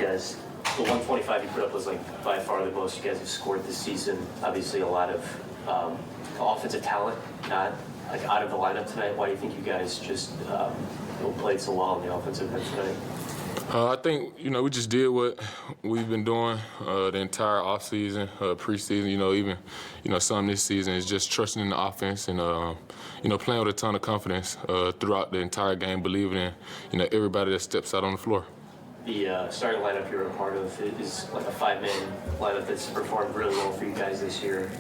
guys, the 125 you put up was like by far the most you guys have scored this season. Obviously, a lot of offensive talent, not like out of the lineup tonight. Why do you think you guys just played so well on the offensive end tonight? I think, we just did what we've been doing the entire offseason, preseason, even, some this season is just trusting in the offense and, playing with a ton of confidence throughout the entire game, believing in, everybody that steps out on the floor. The starting lineup you're a part of is like a 5-man lineup that's performed really well for you guys this year.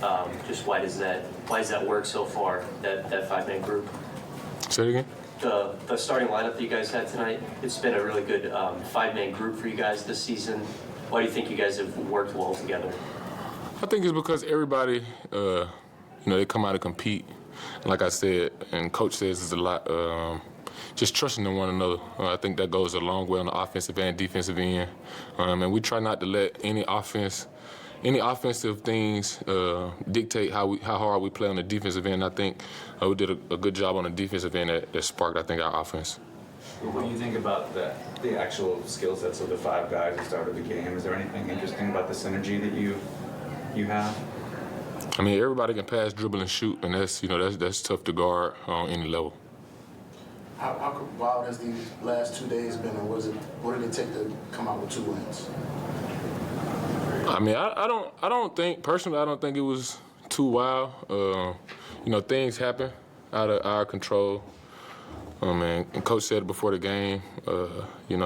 Just why does that work so far, that 5-man group? Say it again? The starting lineup that you guys had tonight, it's been a really good 5-man group for you guys this season. Why do you think you guys have worked well together? I think it's because everybody, they come out to compete. And like I said, and Coach says it's a lot, just trusting in one another. I think that goes a long way on the offensive and defensive end. And we try not to let any offensive things dictate how hard we play on the defensive end. I think we did a good job on the defensive end that sparked, I think, our offense. What do you think about the actual skill sets of the 5 guys who started the game? Is there anything interesting about the synergy that you have? I mean, everybody can pass, dribble, and shoot, and that's tough to guard on any level. How wild has these last 2 days been, and what did it take to come out with 2 wins? I mean, I don't think it was too wild. Things happen out of our control. And Coach said before the game,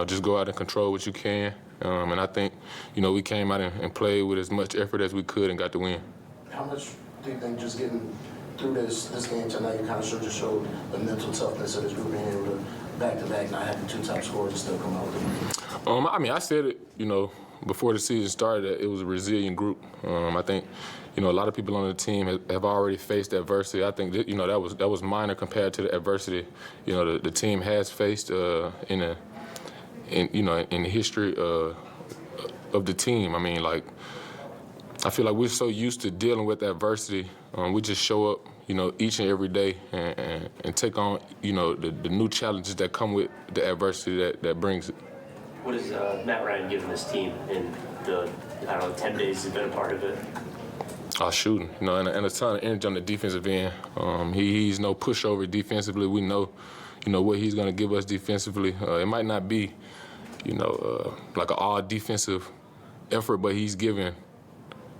just go out and control what you can. And I think, we came out and played with as much effort as we could and got the win. How much do you think just getting through this game tonight, you kind of just showed the mental toughness of this group, being able to back-to-back, not having 2 top scorers and still come out with the win? I mean, I said it, before the season started, that it was a resilient group. I think, a lot of people on the team have already faced adversity. I think that, that was minor compared to the adversity, the team has faced in the history of the team. I mean, I feel like we're so used to dealing with adversity. We just show up, each and every day and take on, the new challenges that come with the adversity that brings it. What has Matt Ryan given this team in the, 10 days he's been a part of it? Shooting, and a ton of energy on the defensive end. He's no pushover defensively. We know, what he's going to give us defensively. It might not be, like an all defensive effort, but he's giving,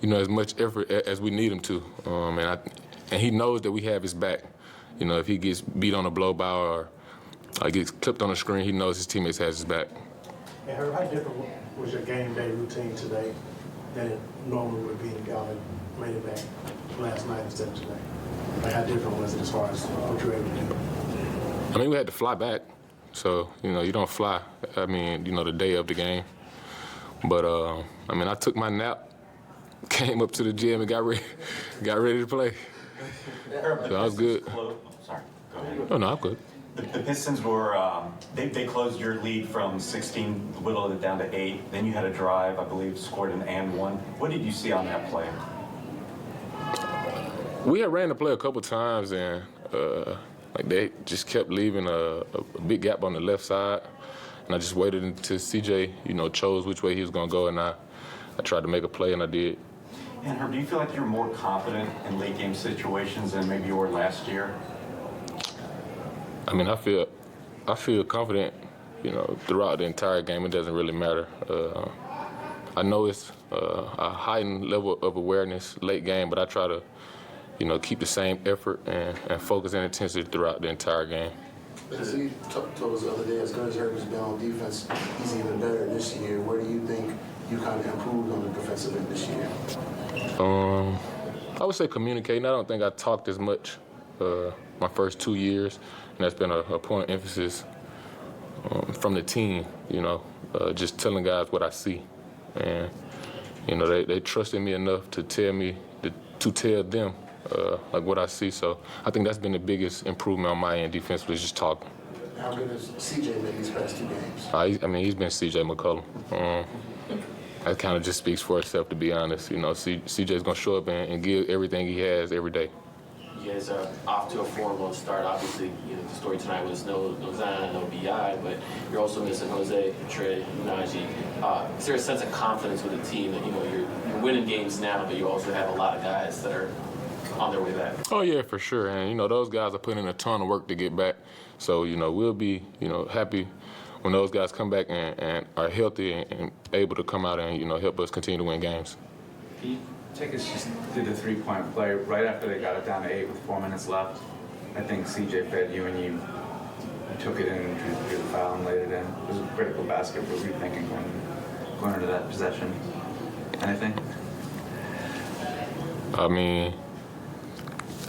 as much effort as we need him to. And he knows that we have his back. If he gets beat on a blow by or gets clipped on the screen, he knows his teammates has his back. Hey, Herb, how different was your game day routine today than it normally would be if y'all had made it back last night instead of today? Like, how different was it as far as what you were able to do? I mean, we had to fly back. So, you don't fly, the day of the game. But, I took my nap, came up to the gym and got ready to play. So I was good. Sorry, go ahead. Oh, no, I'm good. The Pistons were, they closed your lead from 16, whittled it down to 8. Then you had a drive, I believe, scored an and one. What did you see on that play? We had ran the play a couple times, and they just kept leaving a big gap on the left side. And I just waited until CJ, chose which way he was going to go, and I tried to make a play, and I did. And Herb, do you feel like you're more confident in late game situations than maybe you were last year? I mean, I feel confident, throughout the entire game. It doesn't really matter. I know it's a heightened level of awareness late game, but I try to, keep the same effort and focus and intensity throughout the entire game. As he told us the other day, as good as Herbert's been on defense, he's even better this year. Where do you think you kind of improved on the defensive end this year? I would say communicating. I don't think I talked as much my first 2 years, and that's been a point of emphasis from the team, just telling guys what I see. And, they trusted me enough to tell me, to tell them what I see. So I think that's been the biggest improvement on my end defensively, just talking. How good has CJ been these past 2 games? He's been CJ McCollum. That kind of just speaks for itself, to be honest. CJ's going to show up and give everything he has every day. You guys are off to a 4-1 start. Obviously, the story tonight was no Zion, no BI, but you're also missing Jose, Trey, Naji. Is there a sense of confidence with the team that you're winning games now, but you also have a lot of guys that are on their way back? Oh yeah, for sure. And those guys are putting in a ton of work to get back. So we'll be happy when those guys come back and are healthy and able to come out and help us continue to win games. Can you take us just through the 3-point play right after they got it down to 8 with 4 minutes left? I think CJ fed you and you took it in and drew the foul and laid it in. It was a critical basket. What were you thinking going into that possession? Anything? I mean,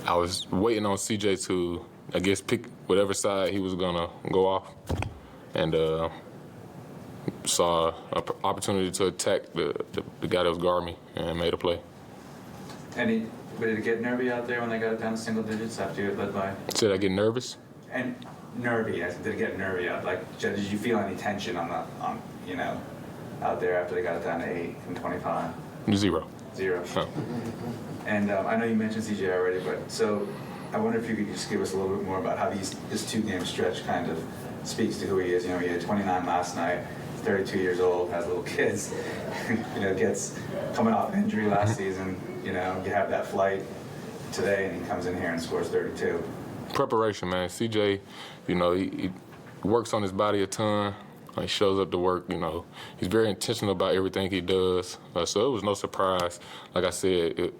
I was waiting on CJ to, I guess, pick whatever side he was gonna go off, and saw an opportunity to attack the guy that was guarding me and made a play. Did it get nervy out there when they got it down to single digits after you had led by? Did I get nervous? And nervy, did it get nervy out? Like, did you feel any tension out there after they got it down to 8 from 25? Zero. Huh. And I know you mentioned CJ already, but so I wonder if you could just give us a little bit more about how this 2-game stretch kind of speaks to who he is. He had 29 last night, 32 years old, has little kids, gets coming off injury last season. You have that flight today, and he comes in here and scores 32. Preparation, man. CJ, he works on his body a ton. He shows up to work, He's very intentional about everything he does. So it was no surprise. Like I said,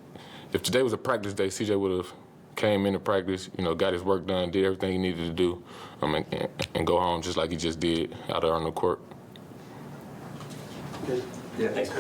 if today was a practice day, CJ would have came into practice, got his work done, did everything he needed to do, and go home just like he just did out there on the court. Yeah, thanks.